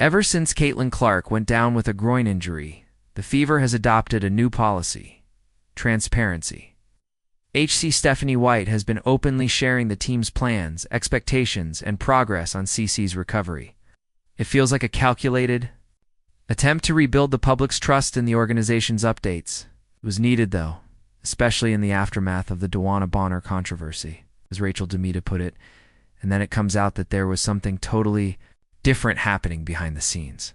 Ever since Caitlin Clark went down with a groin injury, the Fever has adopted a new policy: transparency. HC Stephanie White has been openly sharing the team's plans, expectations, and progress on CC's recovery. It feels like a calculated attempt to rebuild the public's trust in the organization's updates. It was needed, though, especially in the aftermath of the DeWanna Bonner controversy, as Rachel Demita put it, and then it comes out that there was something totally different happening behind the scenes.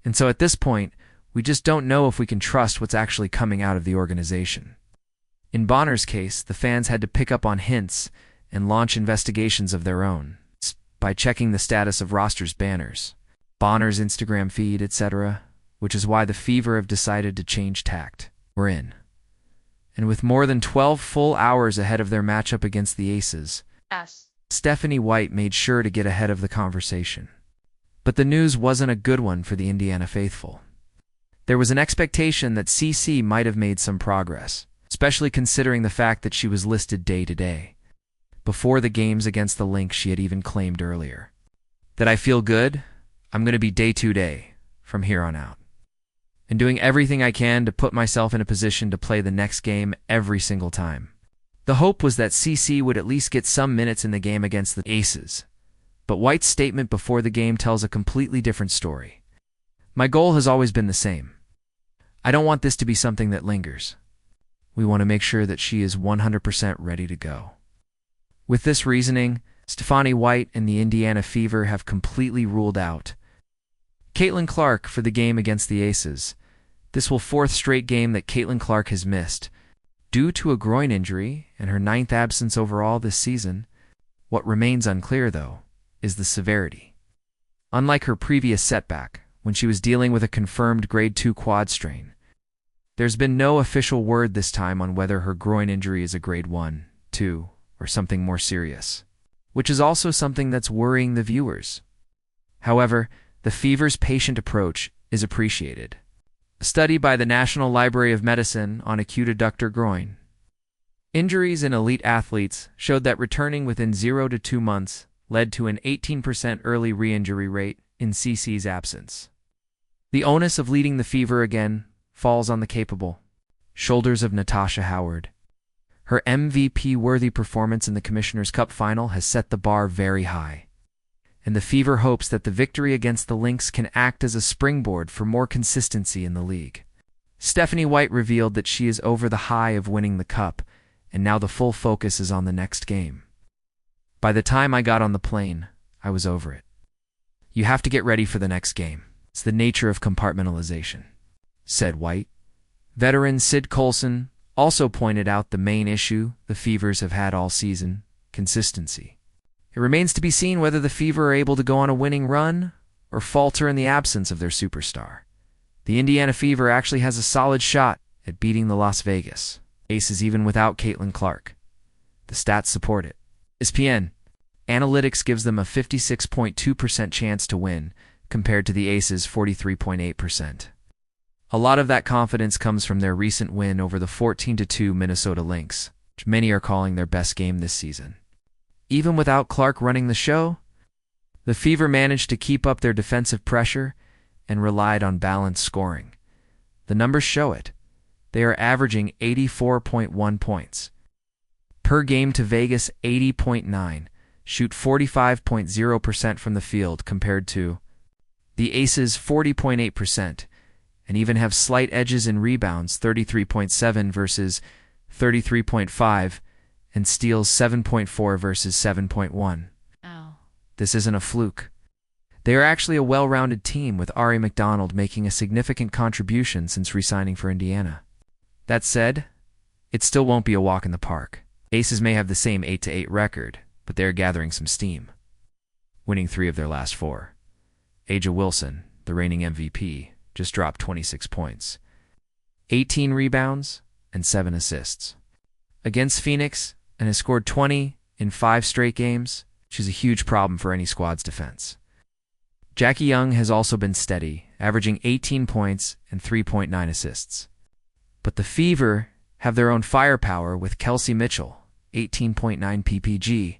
And so at this point, we just don't know if we can trust what's actually coming out of the organization. In Bonner's case, the fans had to pick up on hints and launch investigations of their own by checking the status of rosters banners, Bonner's Instagram feed, etc., which is why the Fever have decided to change tact. We're in. And with more than 12 full hours ahead of their matchup against the Aces, Stephanie White made sure to get ahead of the conversation. But the news wasn't a good one for the Indiana faithful. There was an expectation that CC might have made some progress, especially considering the fact that she was listed day-to-day, before the games against the Lynx she had even claimed earlier. That I feel good, I'm going to be day-to-day from here on out, and doing everything I can to put myself in a position to play the next game every single time. The hope was that CC would at least get some minutes in the game against the Aces, but White's statement before the game tells a completely different story. My goal has always been the same. I don't want this to be something that lingers. We want to make sure that she is 100% ready to go. With this reasoning, Stephanie White and the Indiana Fever have completely ruled out Caitlin Clark for the game against the Aces. This will fourth straight game that Caitlin Clark has missed, due to a groin injury and her 9th absence overall this season. What remains unclear, though, is the severity. Unlike her previous setback, when she was dealing with a confirmed grade 2 quad strain, there's been no official word this time on whether her groin injury is a grade 1, 2, or something more serious, which is also something that's worrying the viewers. However, the Fever's patient approach is appreciated. A study by the National Library of Medicine on acute adductor groin injuries in elite athletes showed that returning within 0 to 2 months led to an 18% early re-injury rate in CC's absence. The onus of leading the Fever again falls on the capable shoulders of Natasha Howard. Her MVP-worthy performance in the Commissioner's Cup final has set the bar very high, and the Fever hopes that the victory against the Lynx can act as a springboard for more consistency in the league. Stephanie White revealed that she is over the high of winning the Cup, and now the full focus is on the next game. By the time I got on the plane, I was over it. You have to get ready for the next game. It's the nature of compartmentalization, said White. Veteran Sid Colson also pointed out the main issue the Fevers have had all season: consistency. It remains to be seen whether the Fever are able to go on a winning run or falter in the absence of their superstar. The Indiana Fever actually has a solid shot at beating the Las Vegas Aces even without Caitlin Clark. The stats support it. ESPN Analytics gives them a 56.2% chance to win, compared to the Aces' 43.8%. A lot of that confidence comes from their recent win over the 14-2 Minnesota Lynx, which many are calling their best game this season. Even without Clark running the show, the Fever managed to keep up their defensive pressure and relied on balanced scoring. The numbers show it. They are averaging 84.1 points per game to Vegas' 80.9, shoot 45.0% from the field compared to the Aces' 40.8%, and even have slight edges in rebounds, 33.7 versus 33.5, and steals 7.4 versus 7.1. Oh. This isn't a fluke. They are actually a well-rounded team, with Ari McDonald making a significant contribution since re-signing for Indiana. That said, it still won't be a walk in the park. Aces may have the same 8-8 record, but they are gathering some steam, winning 3 of their last 4. A'ja Wilson, the reigning MVP, just dropped 26 points, 18 rebounds, and 7 assists against Phoenix, and has scored 20 in 5 straight games. She's a huge problem for any squad's defense. Jackie Young has also been steady, averaging 18 points and 3.9 assists. But the Fever have their own firepower with Kelsey Mitchell, 18.9 ppg,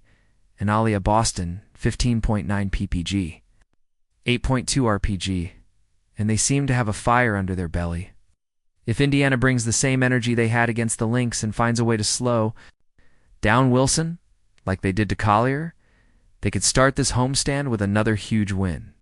and Alia Boston, 15.9 ppg. 8.2 RPG, and they seem to have a fire under their belly. If Indiana brings the same energy they had against the Lynx and finds a way to slow down Wilson, like they did to Collier, they could start this homestand with another huge win.